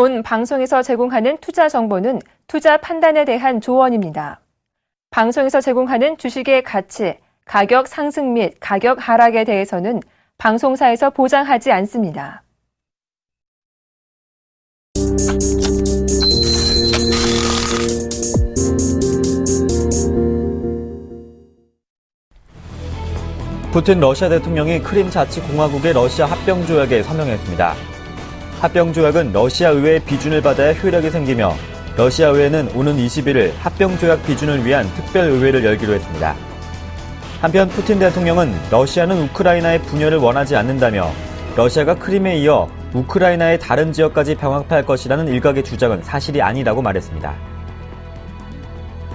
본 방송에서 제공하는 투자 정보는 투자 판단에 대한 조언입니다. 방송에서 제공하는 주식의 가치, 가격 상승 및 가격 하락에 대해서는 방송사에서 보장하지 않습니다. 푸틴 러시아 대통령이 크림 자치공화국의 러시아 합병조약에 서명했습니다. 합병조약은 러시아 의회의 비준을 받아야 효력이 생기며 러시아 의회는 오는 21일 합병조약 비준을 위한 특별의회를 열기로 했습니다. 한편 푸틴 대통령은 러시아는 우크라이나의 분열을 원하지 않는다며 러시아가 크림에 이어 우크라이나의 다른 지역까지 병합할 것이라는 일각의 주장은 사실이 아니라고 말했습니다.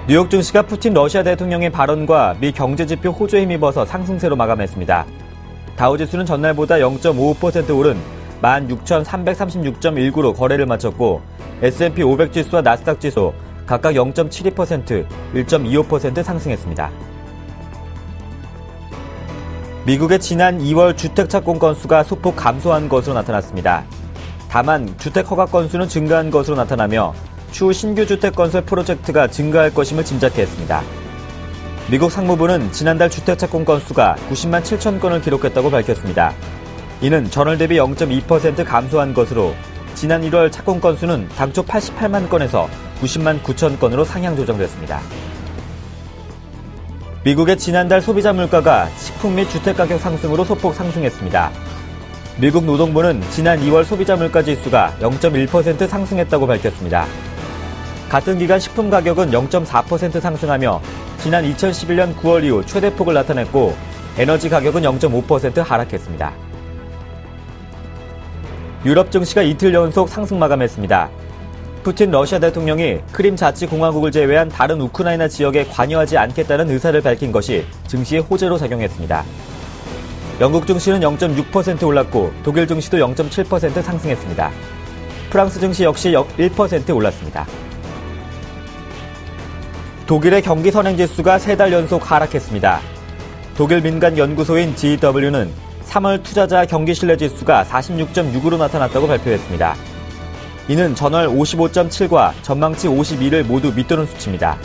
뉴욕 증시가 푸틴 러시아 대통령의 발언과 미 경제지표 호조에 힘입어서 상승세로 마감했습니다. 다우지수는 전날보다 0.55% 오른 16,336.19로 거래를 마쳤고 S&P 500 지수와 나스닥 지수 각각 0.72%, 1.25% 상승했습니다. 미국의 지난 2월 주택 착공 건수가 소폭 감소한 것으로 나타났습니다. 다만 주택 허가 건수는 증가한 것으로 나타나며 추후 신규 주택 건설 프로젝트가 증가할 것임을 짐작했습니다. 미국 상무부는 지난달 주택 착공 건수가 90만 7천 건을 기록했다고 밝혔습니다. 이는 전월 대비 0.2% 감소한 것으로 지난 1월 착공 건수는 당초 88만 건에서 90만 9천 건으로 상향 조정됐습니다. 미국의 지난달 소비자 물가가 식품 및 주택 가격 상승으로 소폭 상승했습니다. 미국 노동부는 지난 2월 소비자 물가 지수가 0.1% 상승했다고 밝혔습니다. 같은 기간 식품 가격은 0.4% 상승하며 지난 2011년 9월 이후 최대폭을 나타냈고 에너지 가격은 0.5% 하락했습니다. 유럽 증시가 이틀 연속 상승 마감했습니다. 푸틴 러시아 대통령이 크림 자치공화국을 제외한 다른 우크라이나 지역에 관여하지 않겠다는 의사를 밝힌 것이 증시에 호재로 작용했습니다. 영국 증시는 0.6% 올랐고 독일 증시도 0.7% 상승했습니다. 프랑스 증시 역시 1% 올랐습니다. 독일의 경기 선행지수가 3달 연속 하락했습니다. 독일 민간 연구소인 GW는 3월 투자자 경기 신뢰지수가 46.6으로 나타났다고 발표했습니다. 이는 전월 55.7과 전망치 52를 모두 밑도는 수치입니다.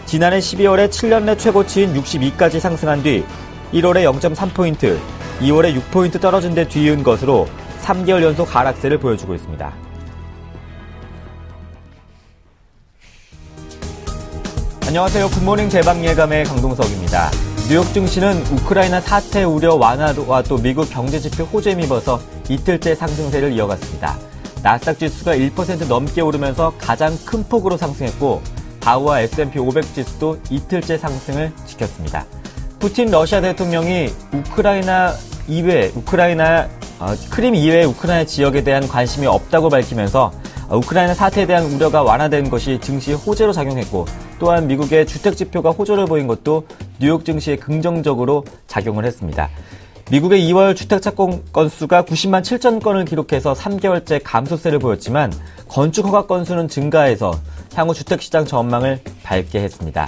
지난해 12월에 7년 내 최고치인 62까지 상승한 뒤 1월에 0.3포인트, 2월에 6포인트 떨어진 데 뒤이은 것으로 3개월 연속 하락세를 보여주고 있습니다. 안녕하세요. 굿모닝 대박 예감의 강동석입니다. 뉴욕 증시는 우크라이나 사태 우려 완화와 또 미국 경제지표 호재에 힘입어서 이틀째 상승세를 이어갔습니다. 나스닥 지수가 1% 넘게 오르면서 가장 큰 폭으로 상승했고 다우와 S&P 500 지수도 이틀째 상승을 지켰습니다. 푸틴 러시아 대통령이 크림 이외의 우크라이나 지역에 대한 관심이 없다고 밝히면서 우크라이나 사태에 대한 우려가 완화된 것이 증시에 호재로 작용했고 또한 미국의 주택 지표가 호조를 보인 것도 뉴욕 증시에 긍정적으로 작용을 했습니다. 미국의 2월 주택 착공 건수가 90만 7천 건을 기록해서 3개월째 감소세를 보였지만 건축 허가 건수는 증가해서 향후 주택시장 전망을 밝게 했습니다.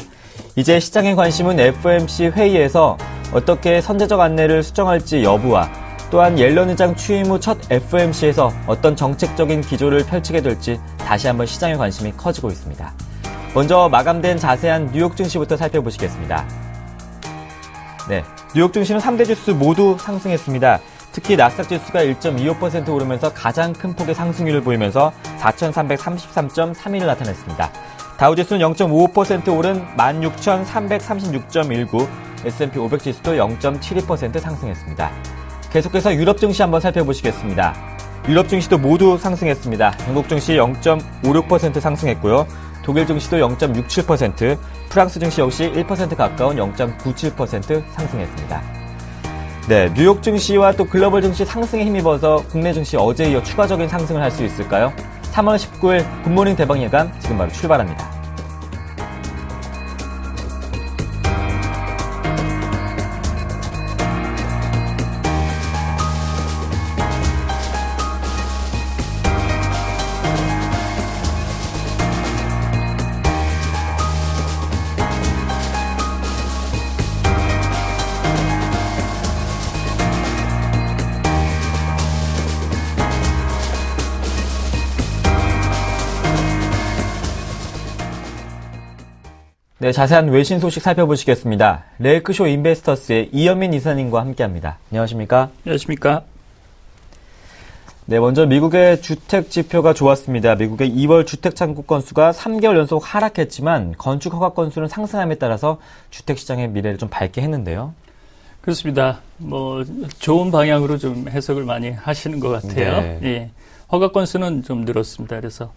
이제 시장의 관심은 FOMC 회의에서 어떻게 선제적 안내를 수정할지 여부와 또한 옐런 의장 취임 후 첫 FOMC에서 어떤 정책적인 기조를 펼치게 될지 다시 한번 시장의 관심이 커지고 있습니다. 먼저 마감된 자세한 뉴욕 증시부터 살펴보시겠습니다. 네, 뉴욕 증시는 3대 지수 모두 상승했습니다. 특히 나스닥 지수가 1.25% 오르면서 가장 큰 폭의 상승률을 보이면서 4,333.31을 나타냈습니다. 다우지수는 0.55% 오른 16,336.19, S&P 500 지수도 0.72% 상승했습니다. 계속해서 유럽 증시 한번 살펴보시겠습니다. 유럽 증시도 모두 상승했습니다. 영국 증시 0.56% 상승했고요. 독일 증시도 0.67%, 프랑스 증시 역시 1% 가까운 0.97% 상승했습니다. 네, 뉴욕 증시와 또 글로벌 증시 상승에 힘입어서 국내 증시 어제에 이어 추가적인 상승을 할 수 있을까요? 3월 19일 굿모닝 대박 예감 지금 바로 출발합니다. 네, 자세한 외신 소식 살펴보시겠습니다. 레이크쇼 인베스터스의 이현민 이사님과 함께합니다. 안녕하십니까? 안녕하십니까? 네, 먼저 미국의 주택 지표가 좋았습니다. 미국의 2월 주택 창구 건수가 3개월 연속 하락했지만 건축 허가 건수는 상승함에 따라서 주택 시장의 미래를 좀 밝게 했는데요. 그렇습니다. 좋은 방향으로 좀 해석을 많이 하시는 것 같아요. 네. 예. 허가 건수는 좀 늘었습니다. 그래서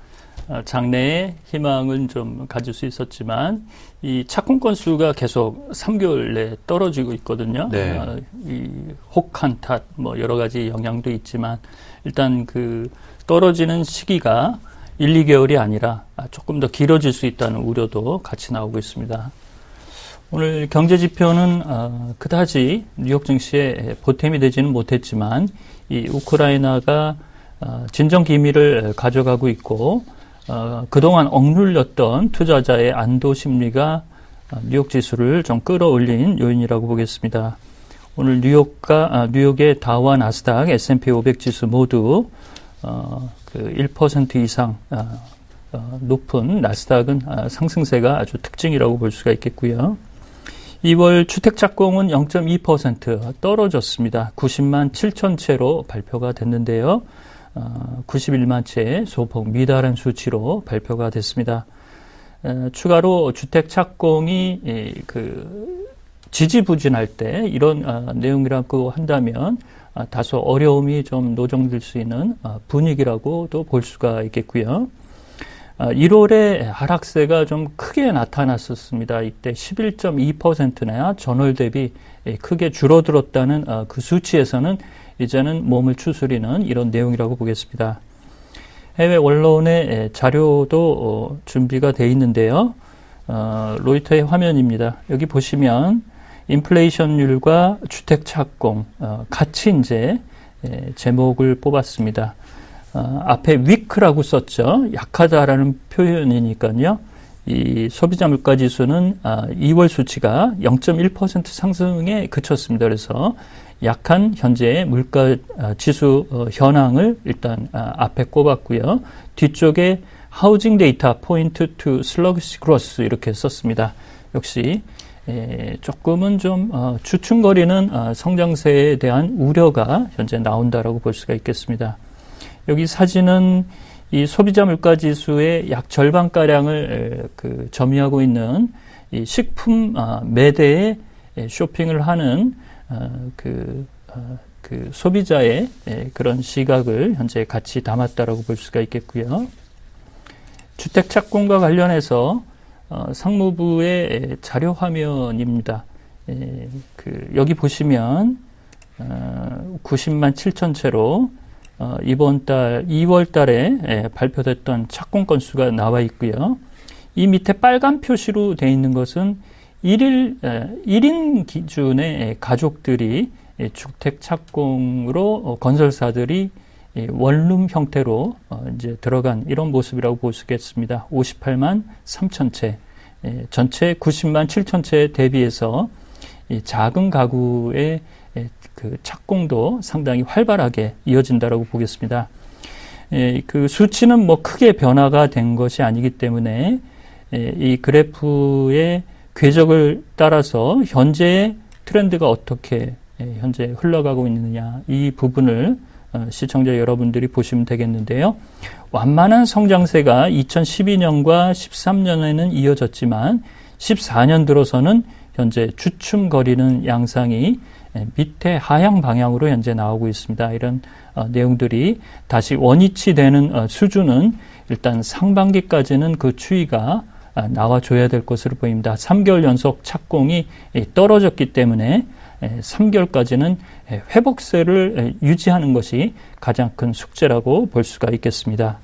장래에 희망은 좀 가질 수 있었지만 이 착공 건수가 계속 3개월 내에 떨어지고 있거든요. 네. 이 혹한 탓 여러 가지 영향도 있지만 일단 그 떨어지는 시기가 1, 2개월이 아니라 조금 더 길어질 수 있다는 우려도 같이 나오고 있습니다. 오늘 경제 지표는 그다지 뉴욕 증시에 보탬이 되지는 못했지만 이 우크라이나가 진정 기미를 가져가고 있고 그동안 억눌렸던 투자자의 안도 심리가 뉴욕 지수를 좀 끌어올린 요인이라고 보겠습니다. 오늘 뉴욕의 다우와 나스닥, S&P 500 지수 모두 1% 이상 높은 나스닥은 상승세가 아주 특징이라고 볼 수가 있겠고요. 2월 주택 착공은 0.2% 떨어졌습니다. 90만 7천 채로 발표가 됐는데요. 91만 채 소폭 미달한 수치로 발표가 됐습니다. 추가로 주택 착공이 지지부진할 때 이런 내용이라고 한다면 다소 어려움이 좀 노정될 수 있는 분위기라고도 볼 수가 있겠고요. 1월에 하락세가 좀 크게 나타났었습니다. 이때 11.2%나 전월 대비 크게 줄어들었다는 그 수치에서는 이제는 몸을 추스리는 이런 내용이라고 보겠습니다. 해외 언론의 자료도 준비가 돼 있는데요. 로이터의 화면입니다. 여기 보시면 인플레이션율과 주택 착공 같이 이제 제목을 뽑았습니다. 앞에 weak라고 썼죠. 약하다라는 표현이니까요. 이 소비자 물가 지수는 2월 수치가 0.1% 상승에 그쳤습니다. 그래서 약한 현재의 물가 지수 현황을 일단 앞에 꼽았고요. 뒤쪽에 하우징 데이터 포인트 투 슬러기시 그로스 이렇게 썼습니다. 역시 조금은 좀 주춤거리는 성장세에 대한 우려가 현재 나온다라고 볼 수가 있겠습니다. 여기 사진은 이 소비자 물가 지수의 약 절반가량을 점유하고 있는 이 식품 매대에 쇼핑을 하는 소비자의 그런 시각을 현재 같이 담았다라고 볼 수가 있겠고요. 주택 착공과 관련해서 상무부의 자료 화면입니다. 여기 보시면 90만 7천 채로 이번 달 2월 달에 발표됐던 착공 건수가 나와 있고요. 이 밑에 빨간 표시로 되어 있는 것은 1인 기준의 가족들이 주택 착공으로 건설사들이 원룸 형태로 이제 들어간 이런 모습이라고 볼 수 있겠습니다. 58만 3천 채, 전체 90만 7천 채에 대비해서 작은 가구의 그 착공도 상당히 활발하게 이어진다라고 보겠습니다. 그 수치는 크게 변화가 된 것이 아니기 때문에 이 그래프의 궤적을 따라서 현재의 트렌드가 어떻게 현재 흘러가고 있느냐 이 부분을 시청자 여러분들이 보시면 되겠는데요. 완만한 성장세가 2012년과 13년에는 이어졌지만 14년 들어서는 현재 주춤거리는 양상이 밑에 하향 방향으로 현재 나오고 있습니다. 이런 내용들이 다시 원위치 되는 수준은 일단 상반기까지는 그 추이가 나와줘야 될 것으로 보입니다. 3개월 연속 착공이 떨어졌기 때문에 3개월까지는 회복세를 유지하는 것이 가장 큰 숙제라고 볼 수가 있겠습니다.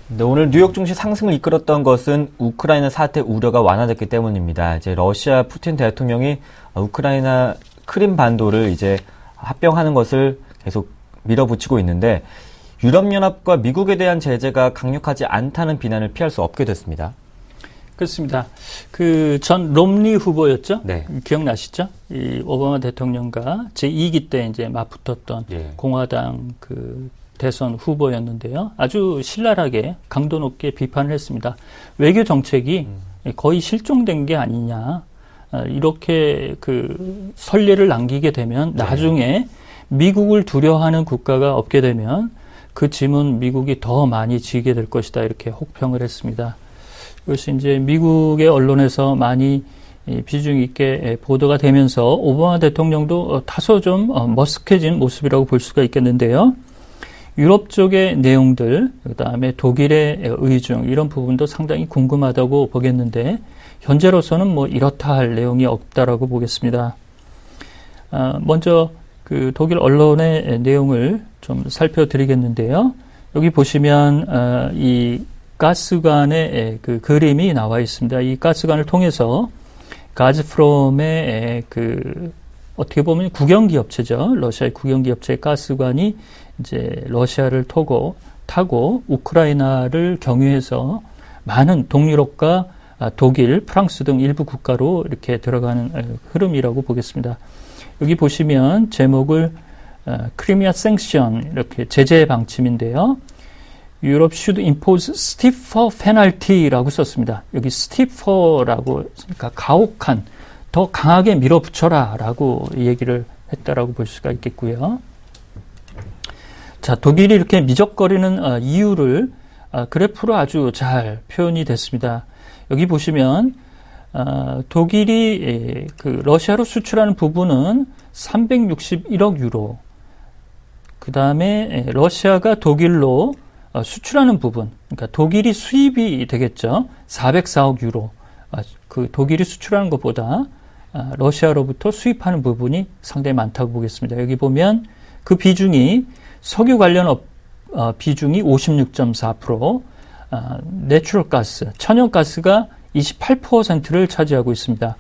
네, 오늘 뉴욕 증시 상승을 이끌었던 것은 우크라이나 사태 우려가 완화됐기 때문입니다. 이제 러시아 푸틴 대통령이 우크라이나 크림 반도를 이제 합병하는 것을 계속 밀어붙이고 있는데 유럽연합과 미국에 대한 제재가 강력하지 않다는 비난을 피할 수 없게 됐습니다. 그렇습니다. 그 전 롬니 후보였죠? 네. 기억나시죠? 이 오바마 대통령과 제2기 때 이제 맞붙었던 네. 공화당 그 대선 후보였는데요. 아주 신랄하게 강도 높게 비판을 했습니다. 외교 정책이 거의 실종된 게 아니냐. 이렇게 그 선례를 남기게 되면 나중에 미국을 두려워하는 국가가 없게 되면 그 짐은 미국이 더 많이 지게 될 것이다. 이렇게 혹평을 했습니다. 이것이 이제 미국의 언론에서 많이 비중 있게 보도가 되면서 오바마 대통령도 다소 좀 머쓱해진 모습이라고 볼 수가 있겠는데요. 유럽 쪽의 내용들, 그다음에 독일의 의중 이런 부분도 상당히 궁금하다고 보겠는데 현재로서는 뭐 이렇다 할 내용이 없다라고 보겠습니다. 먼저 그 독일 언론의 내용을 좀 살펴드리겠는데요. 여기 보시면 이 가스관의 그 그림이 나와 있습니다. 이 가스관을 통해서 가즈프롬의 그 어떻게 보면 국영기업체죠. 러시아의 국영기업체의 가스관이 이제 러시아를 타고 우크라이나를 경유해서 많은 동유럽과 독일, 프랑스 등 일부 국가로 이렇게 들어가는 흐름이라고 보겠습니다. 여기 보시면 제목을 크리미아 생션 이렇게 제재 방침인데요. Europe should impose stiffer penalty라고 썼습니다. 여기 stiffer라고 그러니까 가혹한 더 강하게 밀어붙여라라고 얘기를 했다라고 볼 수가 있겠고요. 자, 독일이 이렇게 미적거리는 이유를 그래프로 아주 잘 표현이 됐습니다. 여기 보시면 독일이 그 러시아로 수출하는 부분은 361억 유로. 그 다음에 러시아가 독일로 수출하는 부분, 그러니까 독일이 수입이 되겠죠. 404억 유로. 그 독일이 수출하는 것보다 러시아로부터 수입하는 부분이 상당히 많다고 보겠습니다. 여기 보면 그 비중이 석유 관련 비중이 56.4%, 내추럴 가스, 천연가스가 28%를 차지하고 있습니다.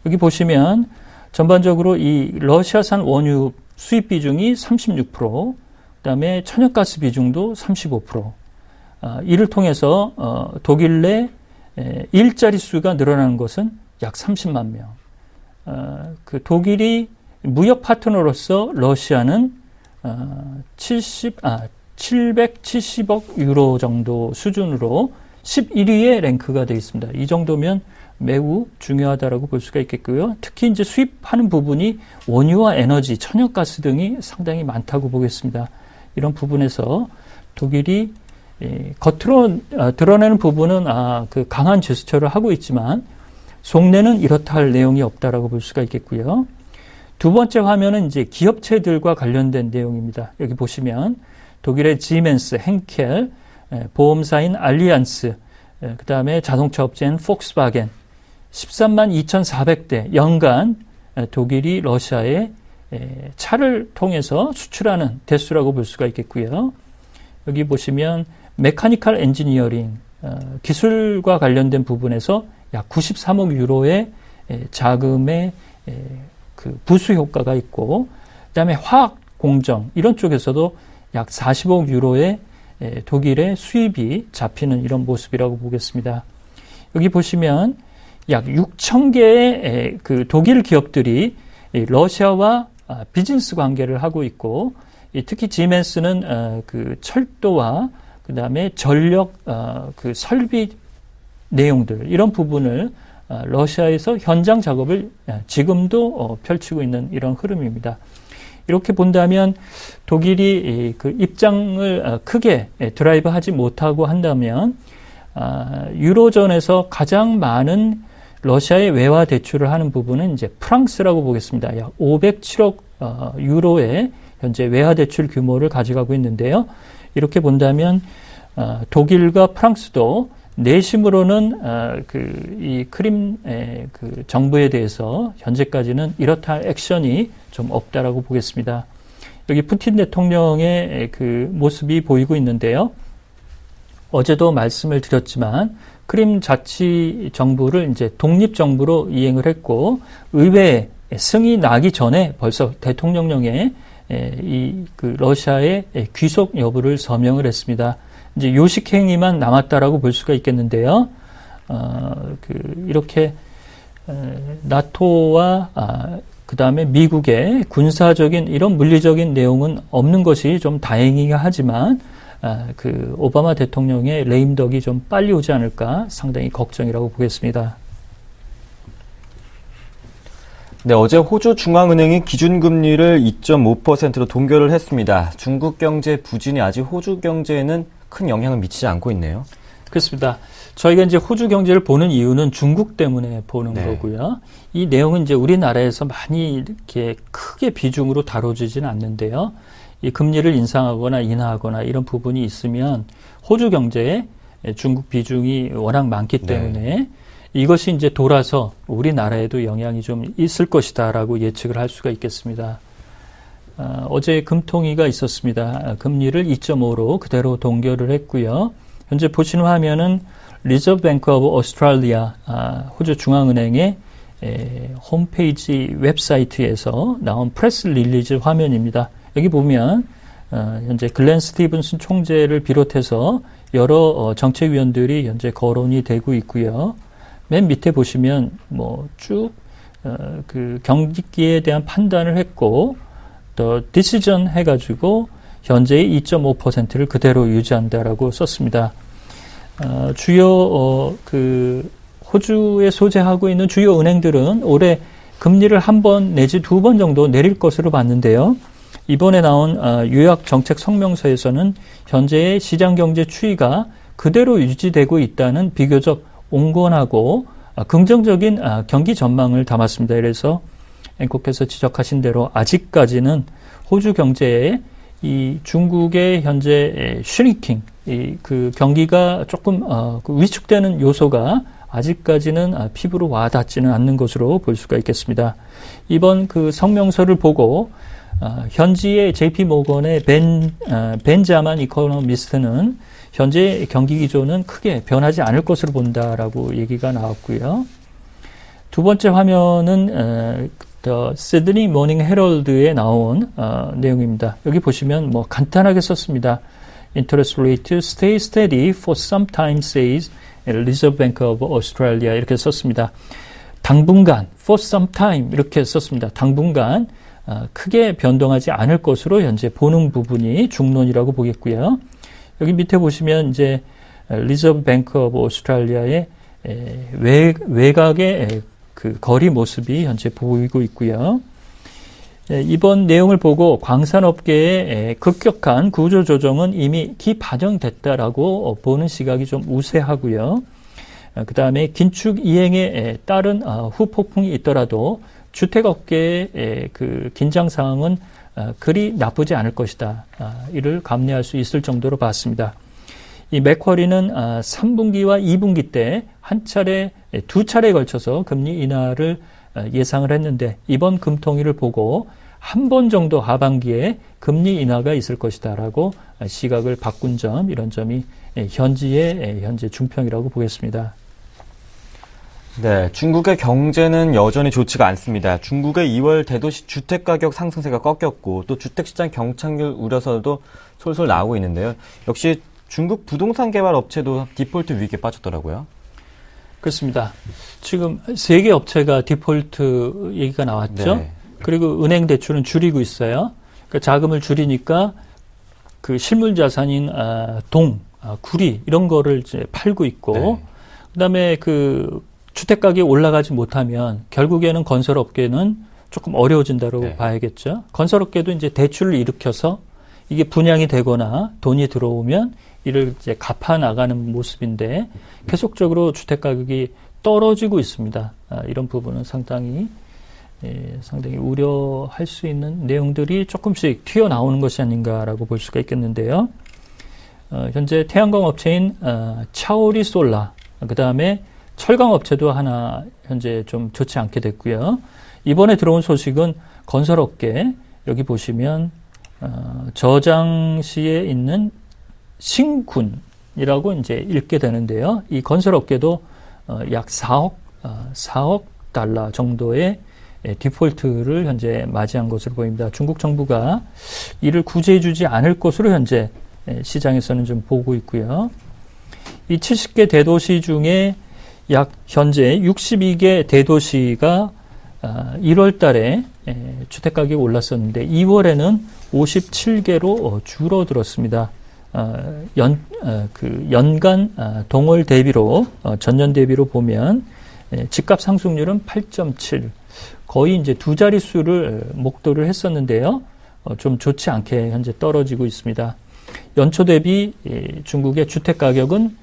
여기 보시면 전반적으로 이 러시아산 원유 수입 비중이 36%, 그다음에 천연가스 비중도 35%. 이를 통해서 독일 내 일자리 수가 늘어나는 것은 약 30만 명. 그 독일이 무역 파트너로서 러시아는 770억 유로 정도 수준으로 11위에 랭크가 되어 있습니다. 이 정도면 매우 중요하다라고 볼 수가 있겠고요. 특히 이제 수입하는 부분이 원유와 에너지, 천연가스 등이 상당히 많다고 보겠습니다. 이런 부분에서 독일이 겉으로 드러내는 부분은 그 강한 제스처를 하고 있지만 속내는 이렇다 할 내용이 없다라고 볼 수가 있겠고요. 두 번째 화면은 이제 기업체들과 관련된 내용입니다. 여기 보시면 독일의 지멘스, henkel, 보험사인 알리안스, 그 다음에 자동차 업체인 폭스바겐, 13만 2,400대 연간 독일이 러시아에 차를 통해서 수출하는 대수라고 볼 수가 있겠고요. 여기 보시면 메카니컬 엔지니어링, 기술과 관련된 부분에서 약 93억 유로의 자금의 그 부수 효과가 있고, 그다음에 화학 공정 이런 쪽에서도 약 40억 유로의 독일의 수입이 잡히는 이런 모습이라고 보겠습니다. 여기 보시면 약 6천 개의 그 독일 기업들이 러시아와 비즈니스 관계를 하고 있고, 특히 지멘스는 그 철도와 그 다음에 전력 그 설비 내용들 이런 부분을 러시아에서 현장 작업을 지금도 펼치고 있는 이런 흐름입니다. 이렇게 본다면 독일이 그 입장을 크게 드라이브하지 못하고 한다면 유로존에서 가장 많은 러시아의 외화 대출을 하는 부분은 이제 프랑스라고 보겠습니다. 약 507억 유로의 현재 외화 대출 규모를 가져가고 있는데요. 이렇게 본다면 독일과 프랑스도 내심으로는 이 크림 그 정부에 대해서 현재까지는 이렇다 할 액션이 좀 없다라고 보겠습니다. 여기 푸틴 대통령의 그 모습이 보이고 있는데요. 어제도 말씀을 드렸지만 크림 자치 정부를 이제 독립 정부로 이행을 했고 의회에 승이 나기 전에 벌써 대통령령에 이 그 러시아의 귀속 여부를 서명을 했습니다. 이제 요식 행위만 남았다라고 볼 수가 있겠는데요. 이렇게 나토와 그 다음에 미국의 군사적인 이런 물리적인 내용은 없는 것이 좀 다행이긴 하지만 그 오바마 대통령의 레임덕이 좀 빨리 오지 않을까 상당히 걱정이라고 보겠습니다. 네, 어제 호주 중앙은행이 기준금리를 2.5%로 동결을 했습니다. 중국 경제 부진이 아직 호주 경제에는 큰 영향을 미치지 않고 있네요. 그렇습니다. 저희가 이제 호주 경제를 보는 이유는 중국 때문에 보는 거고요. 이 내용은 이제 우리나라에서 많이 이렇게 크게 비중으로 다뤄지지는 않는데요. 이 금리를 인상하거나 인하하거나 이런 부분이 있으면 호주 경제에 중국 비중이 워낙 많기 때문에 이것이 이제 돌아서 우리나라에도 영향이 좀 있을 것이다라고 예측을 할 수가 있겠습니다. 어제 금통위가 있었습니다. 금리를 2.5로 그대로 동결을 했고요. 현재 보시는 화면은 리저브 뱅크 오브 오스트레일리아 호주 중앙은행의 홈페이지 웹사이트에서 나온 프레스 릴리즈 화면입니다. 여기 보면 현재 글렌 스티븐슨 총재를 비롯해서 여러 정책위원들이 현재 거론이 되고 있고요. 맨 밑에 보시면 뭐 쭉 그 경기에 대한 판단을 했고 또 디시전 해가지고 현재의 2.5%를 그대로 유지한다라고 썼습니다. 주요 그 호주에 소재하고 있는 주요 은행들은 올해 금리를 한 번 내지 두 번 정도 내릴 것으로 봤는데요. 이번에 나온 요약 정책 성명서에서는 현재의 시장 경제 추이가 그대로 유지되고 있다는 비교적 온건하고 긍정적인 경기 전망을 담았습니다. 그래서 앵커께서 지적하신 대로 아직까지는 호주 경제에 이 중국의 현재 슈링킹, 그 경기가 조금 그 위축되는 요소가 아직까지는 피부로 와닿지는 않는 것으로 볼 수가 있겠습니다. 이번 그 성명서를 보고 현지의 JP 모건의 벤자만 이코노미스트는 현재 경기 기조는 크게 변하지 않을 것으로 본다라고 얘기가 나왔고요. 두 번째 화면은 시드니 모닝 헤럴드에 나온 내용입니다. 여기 보시면 뭐 간단하게 썼습니다. Interest rate stay steady for some time, says Reserve Bank of Australia. 이렇게 썼습니다. 당분간, for some time 이렇게 썼습니다. 당분간 크게 변동하지 않을 것으로 현재 보는 부분이 중론이라고 보겠고요. 여기 밑에 보시면 이제 리저브 뱅크 오브 오스트레일리아의 외곽의 그 거리 모습이 현재 보이고 있고요. 이번 내용을 보고 광산업계의 급격한 구조 조정은 이미 기반영됐다라고 보는 시각이 좀 우세하고요. 그 다음에 긴축 이행에 따른 후폭풍이 있더라도 주택업계의 그 긴장 상황은 그리 나쁘지 않을 것이다. 이를 감내할 수 있을 정도로 봤습니다. 이 맥쿼리는 3분기와 2분기 때 두 차례에 걸쳐서 금리 인하를 예상을 했는데 이번 금통위를 보고 한 번 정도 하반기에 금리 인하가 있을 것이다라고 시각을 바꾼 점, 이런 점이 현재 중평이라고 보겠습니다. 네, 중국의 경제는 여전히 좋지가 않습니다. 중국의 2월 대도시 주택가격 상승세가 꺾였고 또 주택시장 경착률 우려서도 솔솔 나오고 있는데요. 역시 중국 부동산 개발 업체도 디폴트 위기에 빠졌더라고요. 그렇습니다. 지금 3개 업체가 디폴트 얘기가 나왔죠. 네. 그리고 은행 대출은 줄이고 있어요. 그러니까 자금을 줄이니까 그 실물 자산인 구리 이런 거를 이제 팔고 있고, 네. 그다음에 그 주택 가격이 올라가지 못하면 결국에는 건설업계는 조금 어려워진다고 네. 봐야겠죠. 건설업계도 이제 대출을 일으켜서 이게 분양이 되거나 돈이 들어오면 이를 이제 갚아 나가는 모습인데 계속적으로 주택 가격이 떨어지고 있습니다. 이런 부분은 상당히 우려할 수 있는 내용들이 조금씩 튀어나오는 것이 아닌가라고 볼 수가 있겠는데요. 현재 태양광 업체인 차오리 솔라, 그 다음에 철강 업체도 하나 현재 좀 좋지 않게 됐고요. 이번에 들어온 소식은 건설업계, 여기 보시면 저장시에 있는 신군이라고 이제 읽게 되는데요. 이 건설업계도 약 4억 달러 정도의 디폴트를 현재 맞이한 것으로 보입니다. 중국 정부가 이를 구제해주지 않을 것으로 현재 시장에서는 좀 보고 있고요. 이 70개 대도시 중에 약 현재 62개 대도시가 1월 달에 주택가격이 올랐었는데 2월에는 57개로 줄어들었습니다. 연간 동월 대비로 전년 대비로 보면 집값 상승률은 8.7, 거의 이제 두 자릿수를 목도를 했었는데요. 좀 좋지 않게 현재 떨어지고 있습니다. 연초 대비 중국의 주택 가격은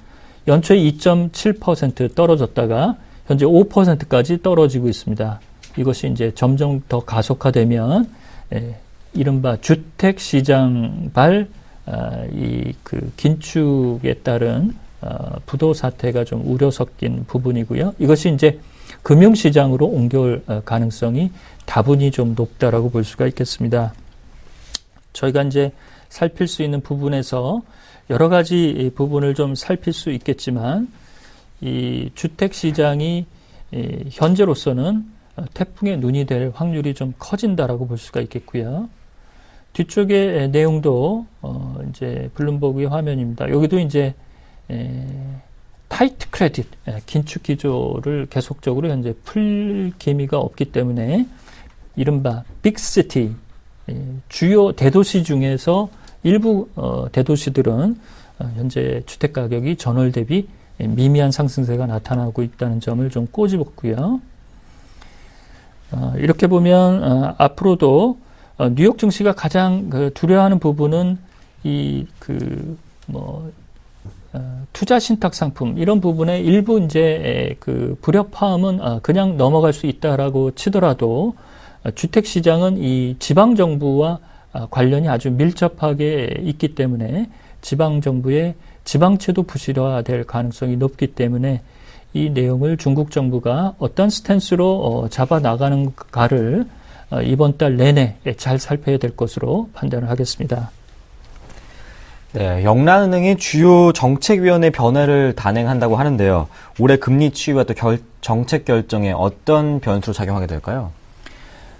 연초에 2.7% 떨어졌다가 현재 5%까지 떨어지고 있습니다. 이것이 이제 점점 더 가속화되면 이른바 주택 시장발 긴축에 따른 부도 사태가 좀 우려 섞인 부분이고요. 이것이 이제 금융시장으로 옮겨올 가능성이 다분히 좀 높다라고 볼 수가 있겠습니다. 저희가 이제 살필 수 있는 부분에서 여러 가지 부분을 좀 살필 수 있겠지만, 이 주택 시장이 현재로서는 태풍의 눈이 될 확률이 좀 커진다라고 볼 수가 있겠고요. 뒤쪽의 내용도 이제 블룸버그의 화면입니다. 여기도 이제 타이트 크레딧, 긴축 기조를 계속적으로 현재 풀 기미가 없기 때문에 이른바 빅시티, 주요 대도시 중에서 일부 대도시들은 현재 주택 가격이 전월 대비 미미한 상승세가 나타나고 있다는 점을 좀 꼬집었고요. 이렇게 보면 앞으로도 뉴욕 증시가 가장 두려워하는 부분은 투자 신탁 상품 이런 부분에 일부 이제 불협화음은 그냥 넘어갈 수 있다라고 치더라도 주택 시장은 이 지방 정부와 관련이 아주 밀접하게 있기 때문에 지방 정부의 지방채도 부실화될 가능성이 높기 때문에 이 내용을 중국 정부가 어떤 스탠스로 잡아 나가는가를 이번 달 내내 잘 살펴야 될 것으로 판단을 하겠습니다. 네, 영란은행이 주요 정책위원회 변화를 단행한다고 하는데요. 올해 금리 추이와 또 정책 결정에 어떤 변수로 작용하게 될까요?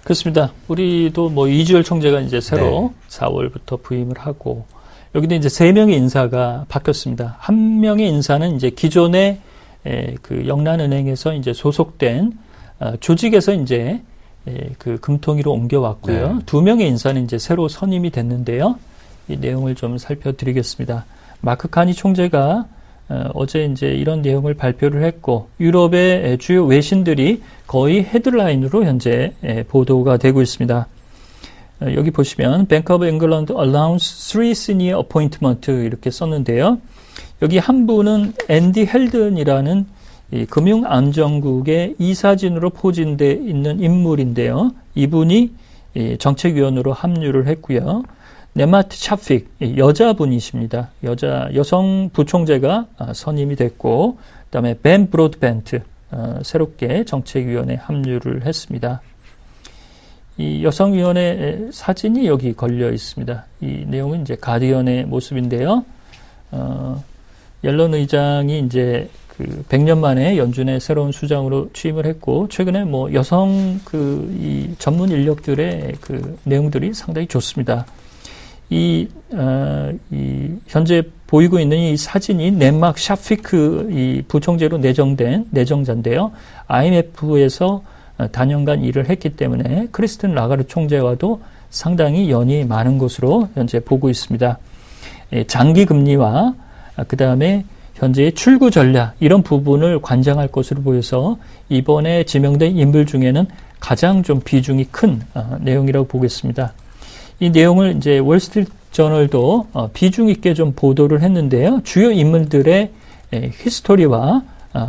그렇습니다. 우리도 이주열 총재가 이제 새로 4월부터 부임을 하고, 여기도 이제 3명의 인사가 바뀌었습니다. 한 명의 인사는 이제 기존의 영란은행에서 이제 소속된 조직에서 이제 금통위로 옮겨왔고요. 네. 2명의 인사는 이제 새로 선임이 됐는데요. 이 내용을 좀 살펴드리겠습니다. 마크 카니 총재가 어제 이제 이런 내용을 발표를 했고, 유럽의 주요 외신들이 거의 헤드라인으로 현재 보도가 되고 있습니다. 여기 보시면 Bank of England announce 3 senior appointment 이렇게 썼는데요. 여기 한 분은 앤디 헬든이라는 이 금융안정국의 이사진으로 포진되어 있는 인물인데요. 이분이 정책위원으로 합류를 했고요. 네마트 차픽, 여자분이십니다. 여성 부총재가 선임이 됐고, 그다음에 벤 브로드벤트, 새롭게 정책위원회에 합류를 했습니다. 이 여성위원회 사진이 여기 걸려 있습니다. 이 내용은 이제 가디언의 모습인데요. 옐런 의장이 이제 100년 만에 연준의 새로운 수장으로 취임을 했고, 최근에 여성 이 전문 인력들의 내용들이 상당히 좋습니다. 현재 보이고 있는 이 사진이 넷막 샤피크 이 부총재로 내정자인데요. IMF에서 단연간 일을 했기 때문에 크리스틴 라가르 총재와도 상당히 연이 많은 것으로 현재 보고 있습니다. 장기 금리와 그 다음에 현재의 출구 전략 이런 부분을 관장할 것으로 보여서 이번에 지명된 인물 중에는 가장 좀 비중이 큰 내용이라고 보겠습니다. 이 내용을 이제 월스트리트 저널도 비중 있게 좀 보도를 했는데요. 주요 인물들의 히스토리와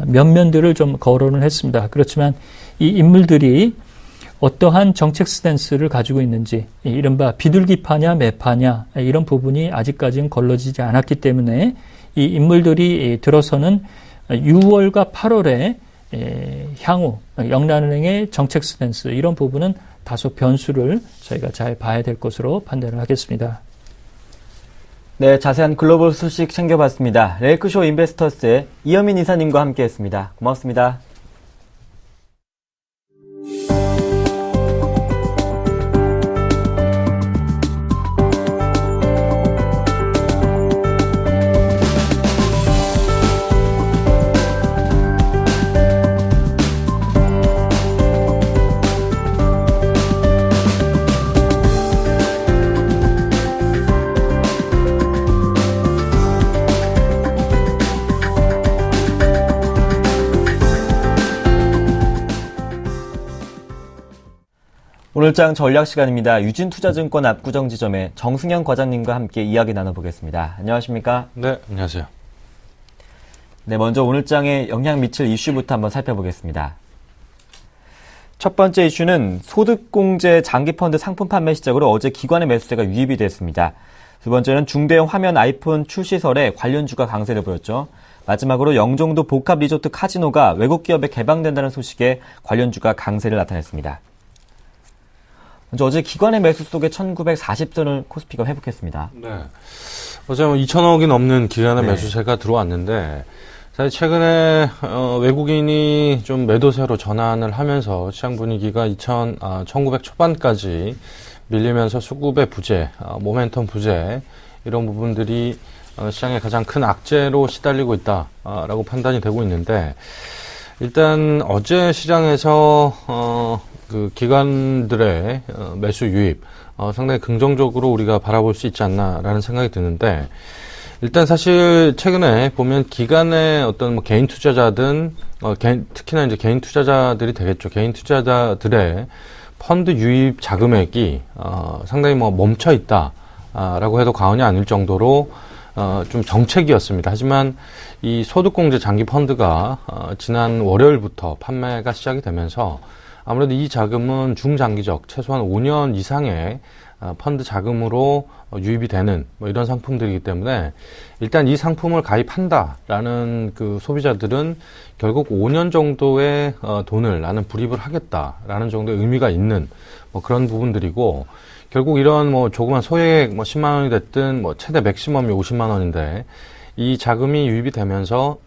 면면들을 좀 거론을 했습니다. 그렇지만 이 인물들이 어떠한 정책 스탠스를 가지고 있는지, 이른바 비둘기파냐 매파냐 이런 부분이 아직까지는 걸러지지 않았기 때문에 이 인물들이 들어서는 6월과 8월에 향후 영란은행의 정책 스탠스 이런 부분은 다소 변수를 저희가 잘 봐야 될 것으로 판단을 하겠습니다. 네, 자세한 글로벌 소식 챙겨봤습니다. 레이크쇼 인베스터스의 이현민 이사님과 함께했습니다. 고맙습니다. 오늘장 전략 시간입니다. 유진투자증권 압구정지점의 정승현 과장님과 함께 이야기 나눠보겠습니다. 안녕하십니까? 네, 안녕하세요. 네, 먼저 오늘장에 영향 미칠 이슈부터 한번 살펴보겠습니다. 첫 번째 이슈는 소득공제 장기펀드 상품 판매 시작으로 어제 기관의 매수세가 유입이 됐습니다. 두 번째는 중대형 화면 아이폰 출시설에 관련주가 강세를 보였죠. 마지막으로 영종도 복합 리조트 카지노가 외국 기업에 개방된다는 소식에 관련주가 강세를 나타냈습니다. 먼저 어제 기관의 매수 속에 1940선을 코스피가 회복했습니다. 네. 어제 2천억이 넘는 기관의 네. 매수세가 들어왔는데, 사실 최근에, 외국인이 좀 매도세로 전환을 하면서 시장 분위기가 1900 초반까지 밀리면서 수급의 부재, 모멘텀 부재, 이런 부분들이 시장의 가장 큰 악재로 시달리고 있다라고 판단이 되고 있는데, 일단 어제 시장에서 그 기관들의 매수 유입 상당히 긍정적으로 우리가 바라볼 수 있지 않나라는 생각이 드는데, 일단 사실 최근에 보면 기관의 어떤 뭐 개인 투자자든 특히나 이제 개인 투자자들이 되겠죠. 개인 투자자들의 펀드 유입 자금액이 상당히 뭐 멈춰 있다라고 해도 과언이 아닐 정도로 좀 정책이었습니다. 하지만 이 소득공제 장기 펀드가 지난 월요일부터 판매가 시작이 되면서 아무래도 이 자금은 중장기적 최소한 5년 이상의 펀드 자금으로 유입이 되는 뭐 이런 상품들이기 때문에 일단 이 상품을 가입한다라는 그 소비자들은 결국 5년 정도의 돈을 나는 불입을 하겠다라는 정도의 의미가 있는 뭐 그런 부분들이고, 결국 이런 뭐 조그만 소액 뭐 10만 원이 됐든 뭐 최대 맥시멈이 50만 원인데 이 자금이 유입이 되면서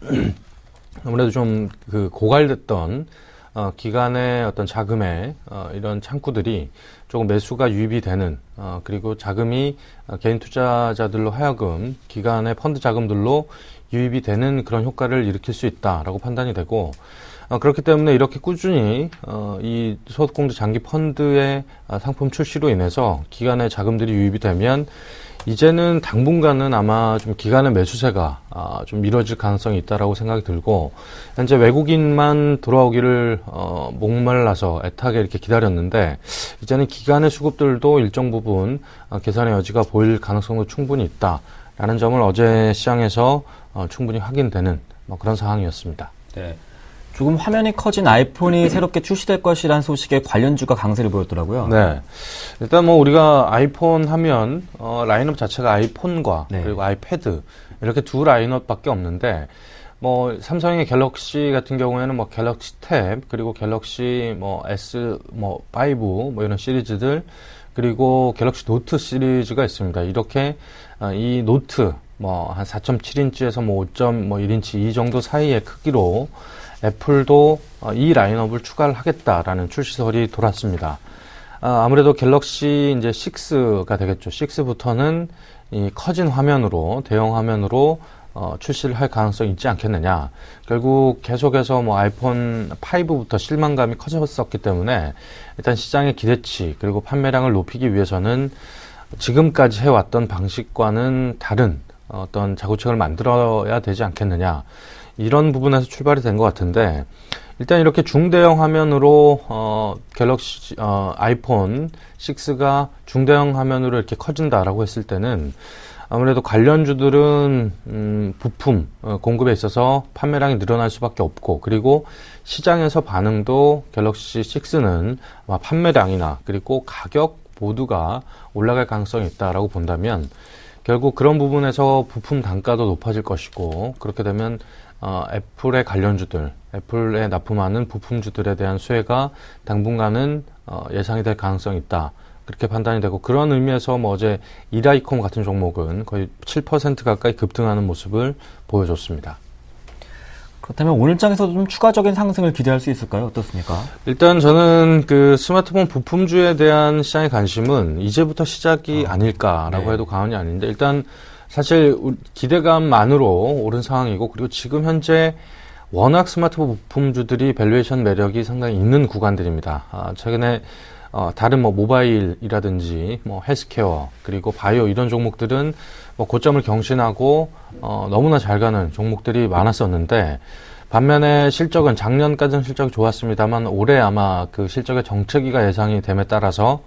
아무래도 좀 그 고갈됐던 기간의 어떤 자금의 이런 창구들이 조금 매수가 유입이 되는 그리고 자금이 개인 투자자들로 하여금 기간의 펀드 자금들로 유입이 되는 그런 효과를 일으킬 수 있다라고 판단이 되고, 그렇기 때문에 이렇게 꾸준히 이 소득공제 장기 펀드의 상품 출시로 인해서 기간의 자금들이 유입이 되면 이제는 당분간은 아마 좀 기간의 매수세가 좀 미뤄질 가능성이 있다라고 생각이 들고, 현재 외국인만 돌아오기를 목말라서 애타게 이렇게 기다렸는데 이제는 기간의 수급들도 일정 부분 개선의 여지가 보일 가능성도 충분히 있다라는 점을 어제 시장에서 충분히 확인되는 뭐 그런 상황이었습니다. 네. 조금 화면이 커진 아이폰이 새롭게 출시될 것이라는 소식에 관련주가 강세를 보였더라고요. 네. 일단 뭐 우리가 아이폰 하면 라인업 자체가 아이폰과 네. 그리고 아이패드 이렇게 두 라인업밖에 없는데, 뭐 삼성의 갤럭시 같은 경우에는 뭐 갤럭시 탭 그리고 갤럭시 뭐 S 뭐 5 뭐 이런 시리즈들, 그리고 갤럭시 노트 시리즈가 있습니다. 이렇게 이 노트 뭐 한 4.7인치에서 뭐 5.1인치 이 정도 사이의 크기로 애플도 이 라인업을 추가를 하겠다라는 출시설이 돌았습니다. 아무래도 갤럭시 이제 6가 되겠죠. 6부터는 이 커진 화면으로, 대형 화면으로 출시를 할 가능성이 있지 않겠느냐. 결국 계속해서 뭐 아이폰 5부터 실망감이 커졌었기 때문에 일단 시장의 기대치 그리고 판매량을 높이기 위해서는 지금까지 해왔던 방식과는 다른 어떤 자구책을 만들어야 되지 않겠느냐. 이런 부분에서 출발이 된 것 같은데, 일단 이렇게 중대형 화면으로 갤럭시 아이폰 6가 중대형 화면으로 이렇게 커진다라고 했을 때는 아무래도 관련주들은 부품 공급에 있어서 판매량이 늘어날 수밖에 없고, 그리고 시장에서 반응도 갤럭시 6는 아마 판매량이나 그리고 가격 모두가 올라갈 가능성이 있다라고 본다면 결국 그런 부분에서 부품 단가도 높아질 것이고, 그렇게 되면 애플의 관련주들, 애플에 납품하는 부품주들에 대한 수혜가 당분간은 예상이 될 가능성이 있다. 그렇게 판단이 되고, 그런 의미에서 뭐 어제 이라이콤 같은 종목은 거의 7% 가까이 급등하는 모습을 보여줬습니다. 그렇다면 오늘장에서도 좀 추가적인 상승을 기대할 수 있을까요? 어떻습니까? 일단 저는 그 스마트폰 부품주에 대한 시장의 관심은 이제부터 시작이 아닐까라고 네. 해도 과언이 아닌데, 일단 사실 기대감만으로 오른 상황이고, 그리고 지금 현재 워낙 스마트폰 부품주들이 밸류에이션 매력이 상당히 있는 구간들입니다. 최근에 다른 뭐 모바일이라든지 뭐 헬스케어 그리고 바이오 이런 종목들은 뭐 고점을 경신하고 너무나 잘 가는 종목들이 많았었는데, 반면에 실적은 작년까지는 실적이 좋았습니다만 올해 아마 그 실적의 정체기가 예상이 됨에 따라서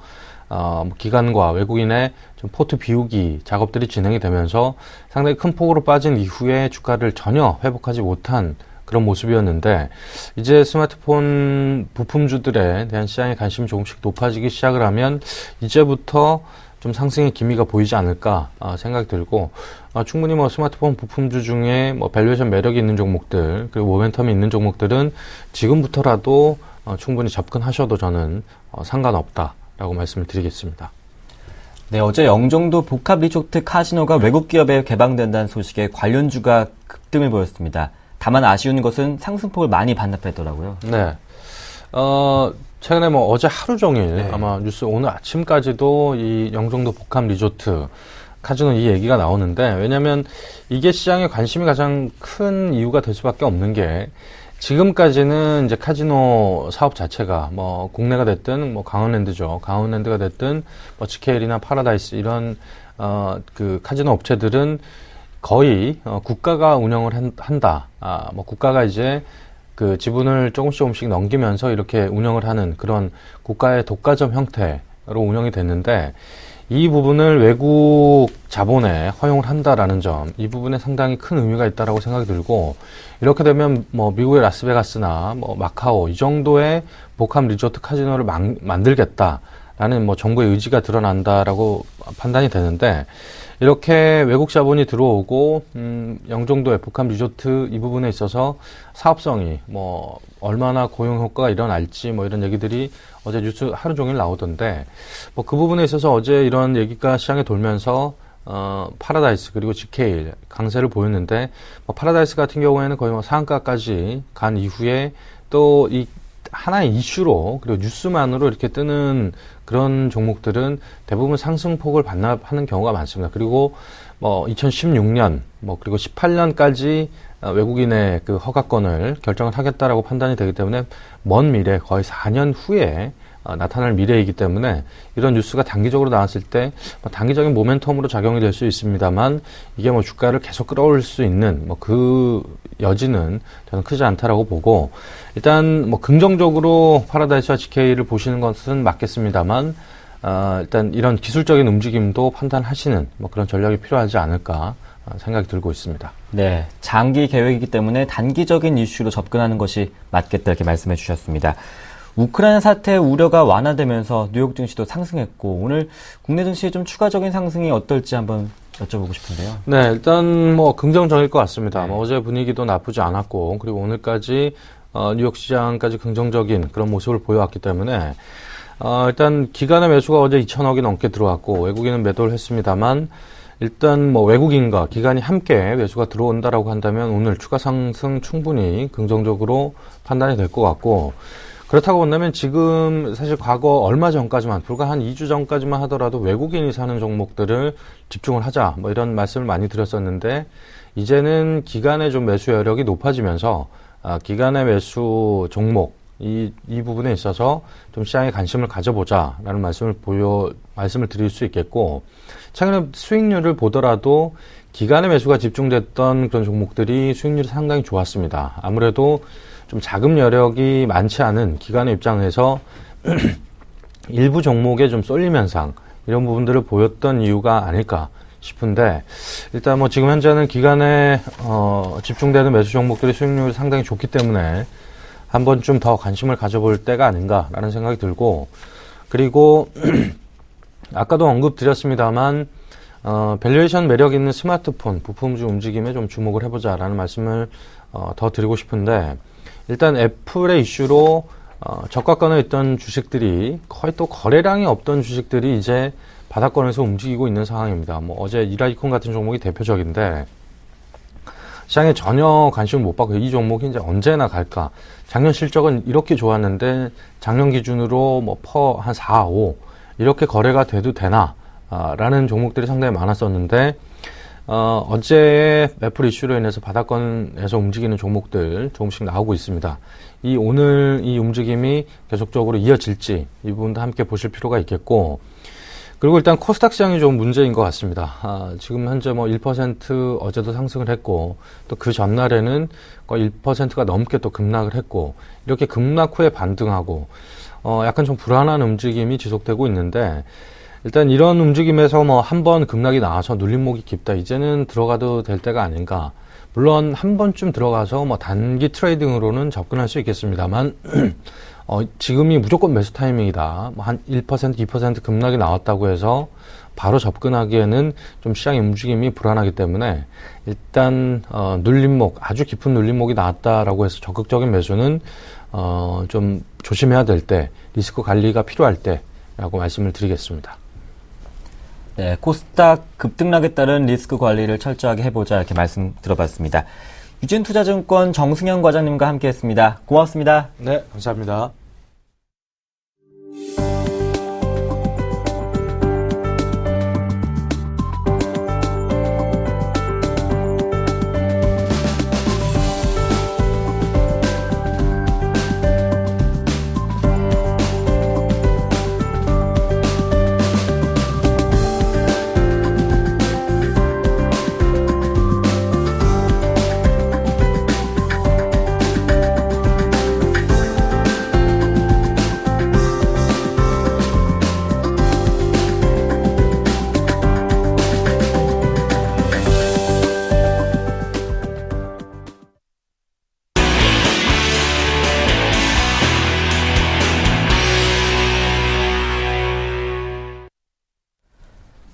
기관과 외국인의 좀 포트 비우기 작업들이 진행이 되면서 상당히 큰 폭으로 빠진 이후에 주가를 전혀 회복하지 못한 그런 모습이었는데, 이제 스마트폰 부품주들에 대한 시장의 관심이 조금씩 높아지기 시작을 하면 이제부터 좀 상승의 기미가 보이지 않을까 생각이 들고, 충분히 뭐 스마트폰 부품주 중에 뭐 밸류에이션 매력이 있는 종목들, 그리고 모멘텀이 있는 종목들은 지금부터라도 충분히 접근하셔도 저는 상관없다라고 말씀을 드리겠습니다. 네, 어제 영종도 복합 리조트 카지노가 외국 기업에 개방된다는 소식에 관련주가 급등을 보였습니다. 다만 아쉬운 것은 상승폭을 많이 반납했더라고요. 네. 최근에 뭐 어제 하루 종일 아마 뉴스 오늘 아침까지도 이 영종도 복합 리조트 카지노 이 얘기가 나오는데, 왜냐면 이게 시장에 관심이 가장 큰 이유가 될 수밖에 없는 게, 지금까지는 이제 카지노 사업 자체가 뭐 국내가 됐든 뭐 강원랜드죠. 강원랜드가 됐든 뭐 GKL이나 파라다이스 이런 그 카지노 업체들은 거의 국가가 운영을 한다. 뭐 국가가 이제 그 지분을 조금씩 넘기면서 이렇게 운영을 하는 그런 국가의 독과점 형태로 운영이 됐는데, 이 부분을 외국 자본에 허용을 한다라는 점, 이 부분에 상당히 큰 의미가 있다라고 생각이 들고, 이렇게 되면 뭐 미국의 라스베가스나 뭐 마카오 이 정도의 복합 리조트 카지노를 만들겠다라는 뭐 정부의 의지가 드러난다라고 판단이 되는데, 이렇게 외국 자본이 들어오고 영종도의 복합 리조트 이 부분에 있어서 사업성이 뭐 얼마나 고용 효과가 일어날지 뭐 이런 얘기들이 어제 뉴스 하루 종일 나오던데, 뭐 그 부분에 있어서 어제 이런 얘기가 시장에 돌면서 파라다이스 그리고 GKL 강세를 보였는데, 뭐 파라다이스 같은 경우에는 거의 뭐 상한가까지 간 이후에 또 이 하나의 이슈로 그리고 뉴스만으로 이렇게 뜨는 그런 종목들은 대부분 상승폭을 반납하는 경우가 많습니다. 그리고 뭐 2016년 뭐 그리고 18년까지 외국인의 그 허가권을 결정을 하겠다라고 판단이 되기 때문에 먼 미래 거의 4년 후에 나타날 미래이기 때문에 이런 뉴스가 단기적으로 나왔을 때 단기적인 모멘텀으로 작용이 될 수 있습니다만, 이게 뭐 주가를 계속 끌어올릴 수 있는 뭐 그 여지는 저는 크지 않다라고 보고, 일단 뭐 긍정적으로 파라다이스와 GK를 보시는 것은 맞겠습니다만, 일단 이런 기술적인 움직임도 판단하시는 뭐 그런 전략이 필요하지 않을까 생각이 들고 있습니다. 네, 장기 계획이기 때문에 단기적인 이슈로 접근하는 것이 맞겠다 이렇게 말씀해 주셨습니다. 우크라이나 사태 우려가 완화되면서 뉴욕 증시도 상승했고, 오늘 국내 증시의 좀 추가적인 상승이 어떨지 한번 여쭤보고 싶은데요. 네, 일단 뭐 긍정적일 것 같습니다. 뭐 어제 분위기도 나쁘지 않았고, 그리고 오늘까지 뉴욕 시장까지 긍정적인 그런 모습을 보여왔기 때문에 일단 기관의 매수가 어제 2천억이 넘게 들어왔고, 외국인은 매도를 했습니다만, 일단 뭐 외국인과 기관이 함께 매수가 들어온다라고 한다면 오늘 추가 상승 충분히 긍정적으로 판단이 될 것 같고, 그렇다고 본다면 지금 사실 과거 얼마 전까지만, 불과 한 2주 전까지만 하더라도 외국인이 사는 종목들을 집중을 하자 뭐 이런 말씀을 많이 드렸었는데, 이제는 기관의 좀 매수 여력이 높아지면서 기관의 매수 종목 이 부분에 있어서 좀 시장에 관심을 가져보자라는 말씀을 드릴 수 있겠고, 최근에 수익률을 보더라도 기관의 매수가 집중됐던 그런 종목들이 수익률이 상당히 좋았습니다. 아무래도 좀 자금 여력이 많지 않은 기관의 입장에서 일부 종목에 좀 쏠림 현상 이런 부분들을 보였던 이유가 아닐까 싶은데, 일단 뭐 지금 현재는 기관에 집중되는 매수 종목들의 수익률이 상당히 좋기 때문에 한번 좀 더 관심을 가져볼 때가 아닌가라는 생각이 들고, 그리고 아까도 언급드렸습니다만 밸류에이션 매력 있는 스마트폰 부품주 움직임에 좀 주목을 해보자라는 말씀을 더 드리고 싶은데, 일단 애플의 이슈로 저가권에 있던 주식들이 거의 또 거래량이 없던 주식들이 이제 바닥권에서 움직이고 있는 상황입니다. 뭐 어제 이라이콘 같은 종목이 대표적인데, 시장에 전혀 관심을 못 받고 이 종목이 이제 언제나 갈까? 작년 실적은 이렇게 좋았는데 작년 기준으로 뭐 퍼 한 4, 5 이렇게 거래가 돼도 되나? 라는 종목들이 상당히 많았었는데, 어제 애플 이슈로 인해서 바닥권에서 움직이는 종목들 조금씩 나오고 있습니다. 오늘 이 움직임이 계속적으로 이어질지 이 부분도 함께 보실 필요가 있겠고, 그리고 일단 코스닥 시장이 좀 문제인 것 같습니다. 지금 현재 뭐 1% 어제도 상승을 했고 또 그 전날에는 거의 1%가 넘게 또 급락을 했고 이렇게 급락 후에 반등하고 약간 좀 불안한 움직임이 지속되고 있는데 일단 이런 움직임에서 뭐 한 번 급락이 나와서 눌림목이 깊다. 이제는 들어가도 될 때가 아닌가. 물론 한 번쯤 들어가서 뭐 단기 트레이딩으로는 접근할 수 있겠습니다만 지금이 무조건 매수 타이밍이다. 뭐 한 1%, 2% 급락이 나왔다고 해서 바로 접근하기에는 좀 시장의 움직임이 불안하기 때문에 일단 눌림목, 아주 깊은 눌림목이 나왔다라고 해서 적극적인 매수는 좀 조심해야 될 때, 리스크 관리가 필요할 때라고 말씀을 드리겠습니다. 네, 코스닥 급등락에 따른 리스크 관리를 철저하게 해보자 이렇게 말씀 들어봤습니다. 유진투자증권 정승현 과장님과 함께했습니다. 고맙습니다. 네, 감사합니다.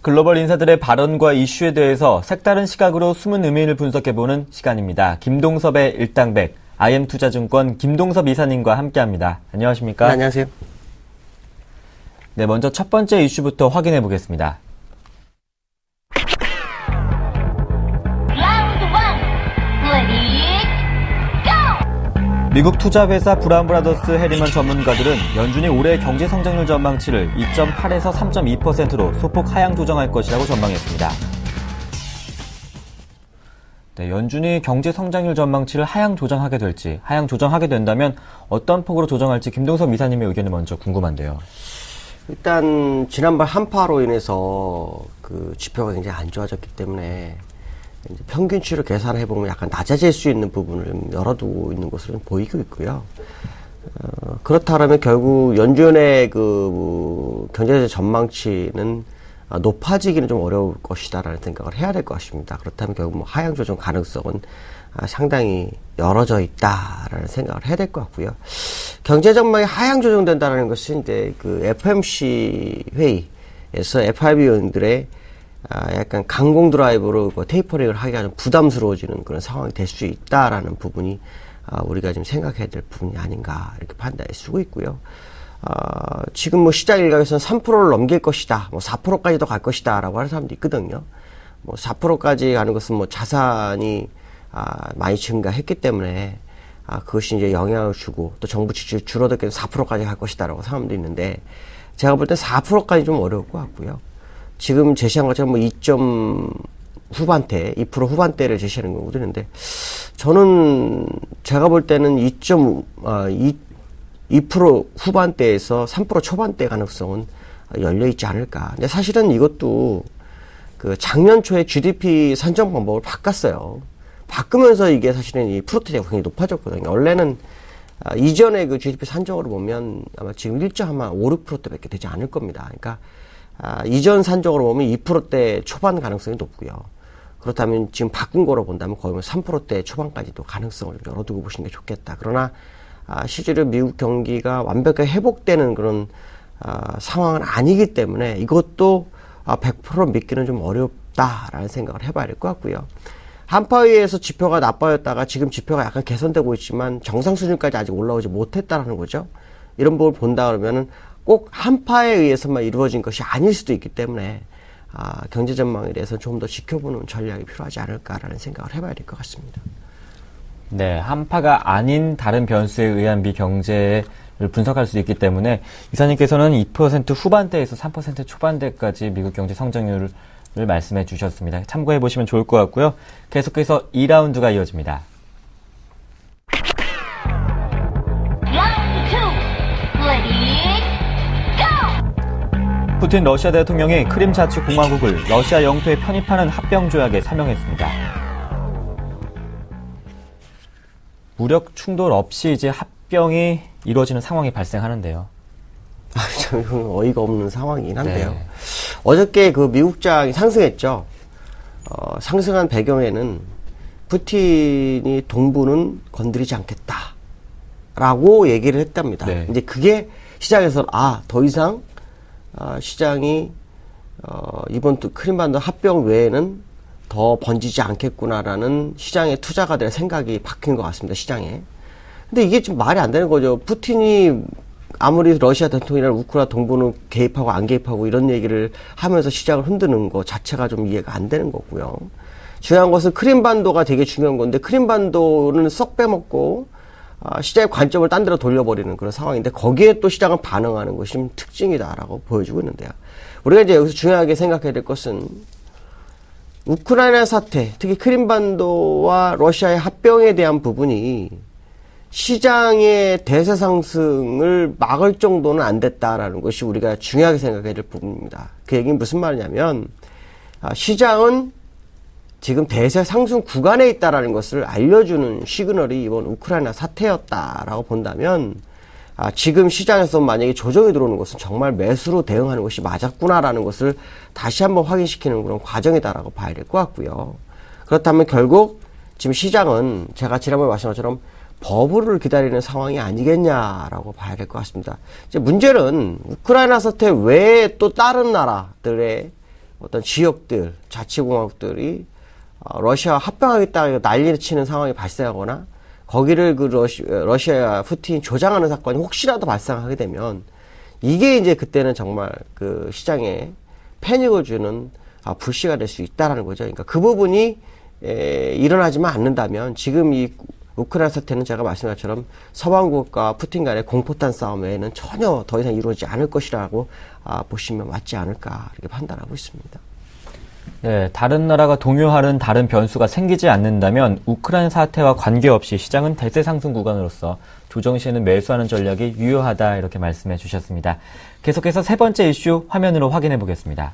글로벌 인사들의 발언과 이슈에 대해서 색다른 시각으로 숨은 의미를 분석해보는 시간입니다. 김동섭의 일당백, IM투자증권 김동섭 이사님과 함께합니다. 안녕하십니까? 네, 안녕하세요. 네, 먼저 첫 번째 이슈부터 확인해 보겠습니다. 미국 투자회사 브라운 브라더스 해리먼 전문가들은 연준이 올해 경제 성장률 전망치를 2.8에서 3.2%로 소폭 하향 조정할 것이라고 전망했습니다. 네, 연준이 경제 성장률 전망치를 하향 조정하게 될지, 하향 조정하게 된다면 어떤 폭으로 조정할지 김동섭 이사님의 의견이 먼저 궁금한데요. 일단 지난번 한파로 인해서 그 지표가 굉장히 안 좋아졌기 때문에 이제 평균치를 계산해 보면 약간 낮아질 수 있는 부분을 좀 열어두고 있는 것으로 보이고 있고요. 그렇다면 결국 연준의 그 경제 전망치는 높아지기는 좀 어려울 것이다라는 생각을 해야 될 것 같습니다. 그렇다면 결국 뭐 하향 조정 가능성은 상당히 열어져 있다라는 생각을 해야 될 것 같고요. 경제 전망이 하향 조정된다는 것은 이제 그 FOMC 회의에서 FRB 의원들의 약간 강공 드라이브로 테이퍼링을 하기가 좀 부담스러워지는 그런 상황이 될 수 있다라는 부분이 우리가 지금 생각해야 될 부분이 아닌가 이렇게 판단할 수 있고요. 지금 뭐 시장 일각에서는 3%를 넘길 것이다, 뭐 4%까지도 갈 것이다라고 하는 사람도 있거든요. 뭐 4%까지 가는 것은 뭐 자산이 많이 증가했기 때문에 그것이 이제 영향을 주고 또 정부 지출이 줄어들게 4%까지 갈 것이다라고 사람도 있는데 제가 볼 때 4%까지 좀 어려울 것 같고요. 지금 제시한 것처럼 뭐 2점 후반대, 2% 후반대를 제시하는 경우도 있는데, 저는 제가 볼 때는 2% 후반대에서 3% 초반대 가능성은 열려있지 않을까. 근데 사실은 이것도 그 작년 초에 GDP 산정 방법을 바꿨어요. 바꾸면서 이게 사실은 이 프로테이가 굉장히 높아졌거든요. 원래는 이전에 그 GDP 산정으로 보면 아마 지금 1.5, 6%대밖에 되지 않을 겁니다. 그러니까 이전 산정으로 보면 2%대 초반 가능성이 높고요. 그렇다면 지금 바꾼 거로 본다면 거의 3%대 초반까지도 가능성을 좀 열어두고 보시는 게 좋겠다. 그러나 실제로 미국 경기가 완벽하게 회복되는 그런 상황은 아니기 때문에 이것도 100% 믿기는 좀 어렵다라는 생각을 해봐야 될 것 같고요. 한파회의에서 지표가 나빠졌다가 지금 지표가 약간 개선되고 있지만 정상 수준까지 아직 올라오지 못했다라는 거죠. 이런 부분을 본다 그러면은 꼭 한파에 의해서만 이루어진 것이 아닐 수도 있기 때문에 경제 전망에 대해서 좀 더 지켜보는 전략이 필요하지 않을까라는 생각을 해봐야 될 것 같습니다. 네, 한파가 아닌 다른 변수에 의한 미경제를 분석할 수 있기 때문에 이사님께서는 2% 후반대에서 3% 초반대까지 미국 경제 성장률을 말씀해 주셨습니다. 참고해 보시면 좋을 것 같고요. 계속해서 2라운드가 이어집니다. 푸틴 러시아 대통령이 크림 자치공화국을 러시아 영토에 편입하는 합병조약에 서명했습니다. 무력 충돌 없이 이제 합병이 이루어지는 상황이 발생하는데요. 참 어이가 없는 상황이긴 한데요. 네. 어저께 그 미국장이 상승했죠. 상승한 배경에는 푸틴이 동부는 건드리지 않겠다라고 얘기를 했답니다. 네. 이제 그게 시장에서 더 이상 시장이 이번 크림반도 합병 외에는 더 번지지 않겠구나라는 시장의 투자가들의 생각이 바뀐 것 같습니다. 시장에. 근데 이게 좀 말이 안 되는 거죠. 푸틴이 아무리 러시아 대통령이나 우크라이나 동부는 개입하고 안 개입하고 이런 얘기를 하면서 시장을 흔드는 거 자체가 좀 이해가 안 되는 거고요. 중요한 것은 크림반도가 되게 중요한 건데 크림반도는 쏙 빼먹고 시장의 관점을 딴 데로 돌려버리는 그런 상황인데 거기에 또 시장은 반응하는 것이 좀 특징이다라고 보여주고 있는데요. 우리가 이제 여기서 중요하게 생각해야 될 것은 우크라이나 사태, 특히 크림반도와 러시아의 합병에 대한 부분이 시장의 대세 상승을 막을 정도는 안 됐다라는 것이 우리가 중요하게 생각해야 될 부분입니다. 그 얘기는 무슨 말이냐면 시장은 지금 대세 상승 구간에 있다라는 것을 알려주는 시그널이 이번 우크라이나 사태였다라고 본다면 지금 시장에서 만약에 조정이 들어오는 것은 정말 매수로 대응하는 것이 맞았구나라는 것을 다시 한번 확인시키는 그런 과정이다라고 봐야 될 것 같고요. 그렇다면 결국 지금 시장은 제가 지난번에 말씀한 것처럼 버블을 기다리는 상황이 아니겠냐라고 봐야 될 것 같습니다. 이제 문제는 우크라이나 사태 외에 또 다른 나라들의 어떤 지역들, 자치공화국들이 러시아와 합병하겠다 난리를 치는 상황이 발생하거나 거기를 그 러시아 푸틴이 조장하는 사건이 혹시라도 발생하게 되면 이게 이제 그때는 정말 그 시장에 패닉을 주는 불씨가 될 수 있다라는 거죠. 그러니까 그 부분이 일어나지만 않는다면 지금 이 우크라이나 사태는 제가 말씀한 것처럼 서방국과 푸틴 간의 공포탄 싸움 외에는 전혀 더 이상 이루어지지 않을 것이라고 보시면 맞지 않을까 이렇게 판단하고 있습니다. 네, 다른 나라가 동요하는 다른 변수가 생기지 않는다면 우크라이나 사태와 관계없이 시장은 대세 상승 구간으로서 조정 시에는 매수하는 전략이 유효하다 이렇게 말씀해 주셨습니다. 계속해서 세 번째 이슈 화면으로 확인해 보겠습니다.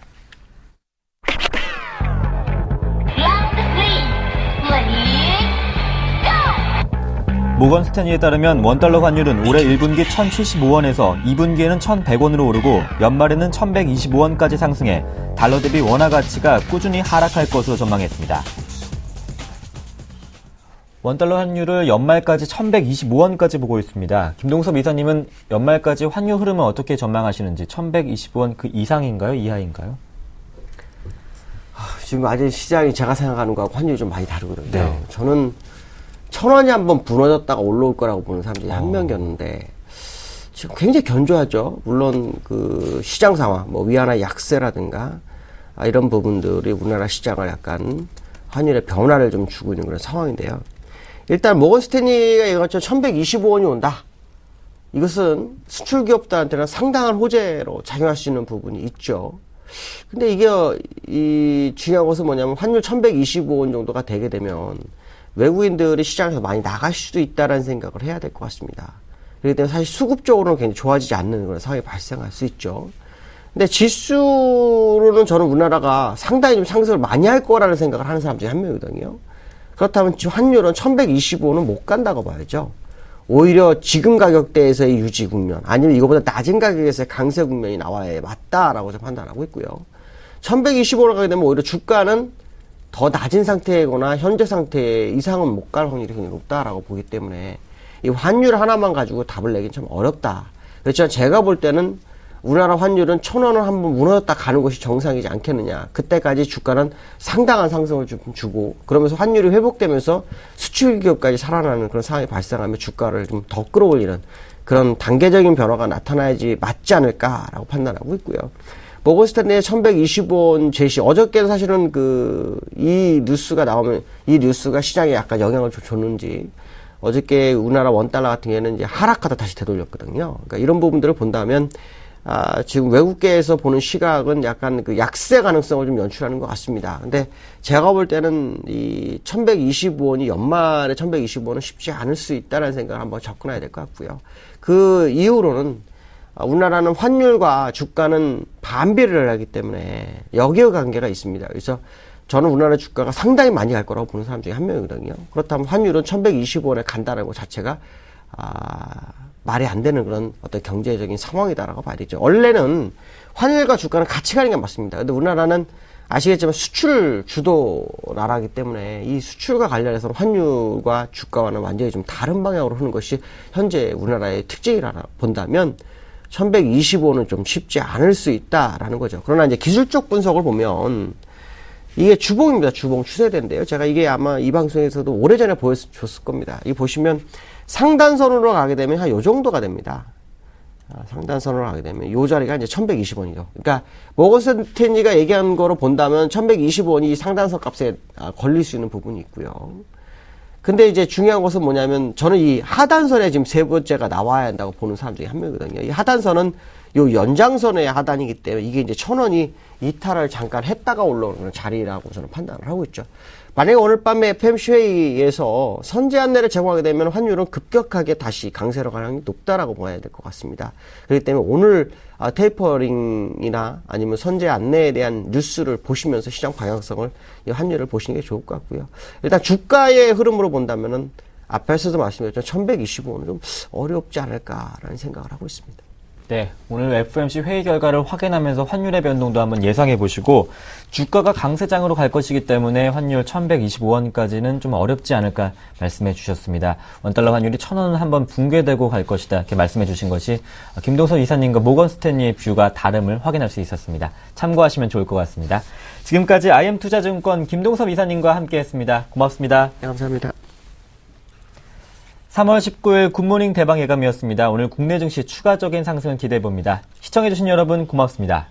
모건 스탠리에 따르면 원달러 환율은 올해 1분기 1,075원에서 2분기에는 1,100원으로 오르고 연말에는 1,125원까지 상승해 달러 대비 원화 가치가 꾸준히 하락할 것으로 전망했습니다. 원달러 환율을 연말까지 1,125원까지 보고 있습니다. 김동섭 이사님은 연말까지 환율 흐름은 어떻게 전망하시는지 1,125원 그 이상인가요? 이하인가요? 지금 아직 시장이 제가 생각하는 거하고 환율이 좀 많이 다르거든요. 네. 저는 1,000원이 한번 무너졌다가 올라올 거라고 보는 사람들이 한 명이었는데 지금 굉장히 견조하죠. 물론 그 시장 상황, 뭐 위안화 약세라든가 이런 부분들이 우리나라 시장을 약간 환율의 변화를 좀 주고 있는 그런 상황인데요. 일단 모건 스탠리가 얘기한 것처럼 1,125원이 온다. 이것은 수출 기업들한테는 상당한 호재로 작용할 수 있는 부분이 있죠. 근데 이게 이 중요한 것은 뭐냐면 환율 1,125원 정도가 되게 되면 외국인들이 시장에서 많이 나갈 수도 있다는 생각을 해야 될 것 같습니다. 그렇기 때문에 사실 수급적으로는 굉장히 좋아지지 않는 그런 상황이 발생할 수 있죠. 근데 지수로는 저는 우리나라가 상당히 좀 상승을 많이 할 거라는 생각을 하는 사람 중에 한 명이거든요. 그렇다면 지금 환율은 1,125는 못 간다고 봐야죠. 오히려 지금 가격대에서의 유지 국면, 아니면 이거보다 낮은 가격에서의 강세 국면이 나와야 맞다라고 좀 판단하고 있고요. 1,125로 가게 되면 오히려 주가는 더 낮은 상태거나 현재 상태 이상은 못 갈 확률이 굉장히 높다라고 보기 때문에 이 환율 하나만 가지고 답을 내긴 참 어렵다. 그렇지만 제가 볼 때는 우리나라 환율은 1,000원을 한번 무너졌다 가는 것이 정상이지 않겠느냐. 그때까지 주가는 상당한 상승을 좀 주고 그러면서 환율이 회복되면서 수출 기업까지 살아나는 그런 상황이 발생하면 주가를 좀 더 끌어올리는 그런 단계적인 변화가 나타나야지 맞지 않을까라고 판단하고 있고요. 모건 스탠리의 1,125원 제시, 어저께는 사실은 이 뉴스가 나오면, 이 뉴스가 시장에 약간 영향을 줬는지, 어저께 우리나라 원달러 같은 경우에는 이제 하락하다 다시 되돌렸거든요. 그러니까 이런 부분들을 본다면, 지금 외국계에서 보는 시각은 약간 그 약세 가능성을 좀 연출하는 것 같습니다. 근데 제가 볼 때는 이 1,125원이 연말에 1,125원은 쉽지 않을 수 있다는 생각을 한번 접근해야 될 것 같고요. 그 이후로는 우리나라는 환율과 주가는 반비례를 하기 때문에 역의 관계가 있습니다. 그래서 저는 우리나라 주가가 상당히 많이 갈 거라고 보는 사람 중에 한 명이거든요. 그렇다면 환율은 1120원에 간다는 것 자체가 말이 안 되는 그런 어떤 경제적인 상황이다라고 봐야 되죠. 원래는 환율과 주가는 같이 가는 게 맞습니다. 근데 우리나라는 아시겠지만 수출 주도 나라이기 때문에 이 수출과 관련해서는 환율과 주가와는 완전히 좀 다른 방향으로 흐르는 것이 현재 우리나라의 특징이라 본다면 1125는 좀 쉽지 않을 수 있다라는 거죠. 그러나 이제 기술적 분석을 보면 이게 주봉입니다. 주봉 추세대인데요. 제가 이게 아마 이 방송에서도 오래전에 보여줬을 겁니다. 이 보시면 상단선으로 가게 되면 한 요 정도가 됩니다. 상단선으로 가게 되면 요 자리가 이제 1120원이죠. 그러니까 모건 스탠리가 얘기한 거로 본다면 1120원이 상단선 값에 걸릴 수 있는 부분이 있고요. 근데 이제 중요한 것은 뭐냐면 저는 이 하단선에 지금 세 번째가 나와야 한다고 보는 사람 중에 한 명이거든요. 이 하단선은 요 연장선의 하단이기 때문에 이게 이제 1000원이 이탈을 잠깐 했다가 올라오는 자리라고 저는 판단을 하고 있죠. 만약에 오늘 밤에 FOMC 회의에서 선제 안내를 제공하게 되면 환율은 급격하게 다시 강세로 갈 가능성이 높다라고 봐야 될 것 같습니다. 그렇기 때문에 오늘 테이퍼링이나 아니면 선제 안내에 대한 뉴스를 보시면서 시장 방향성을 이 환율을 보시는 게 좋을 것 같고요. 일단 주가의 흐름으로 본다면은 앞에서도 말씀드렸지만 1125는 좀 어렵지 않을까라는 생각을 하고 있습니다. 네, 오늘 FOMC 회의 결과를 확인하면서 환율의 변동도 한번 예상해 보시고 주가가 강세장으로 갈 것이기 때문에 환율 1125원까지는 좀 어렵지 않을까 말씀해 주셨습니다. 원달러 환율이 1000원은 한번 붕괴되고 갈 것이다 이렇게 말씀해 주신 것이 김동섭 이사님과 모건 스탠리의 뷰가 다름을 확인할 수 있었습니다. 참고하시면 좋을 것 같습니다. 지금까지 IM투자증권 김동섭 이사님과 함께했습니다. 고맙습니다. 네, 감사합니다. 3월 19일 굿모닝 대방 예감이었습니다. 오늘 국내 증시 추가적인 상승을 기대해봅니다. 시청해주신 여러분 고맙습니다.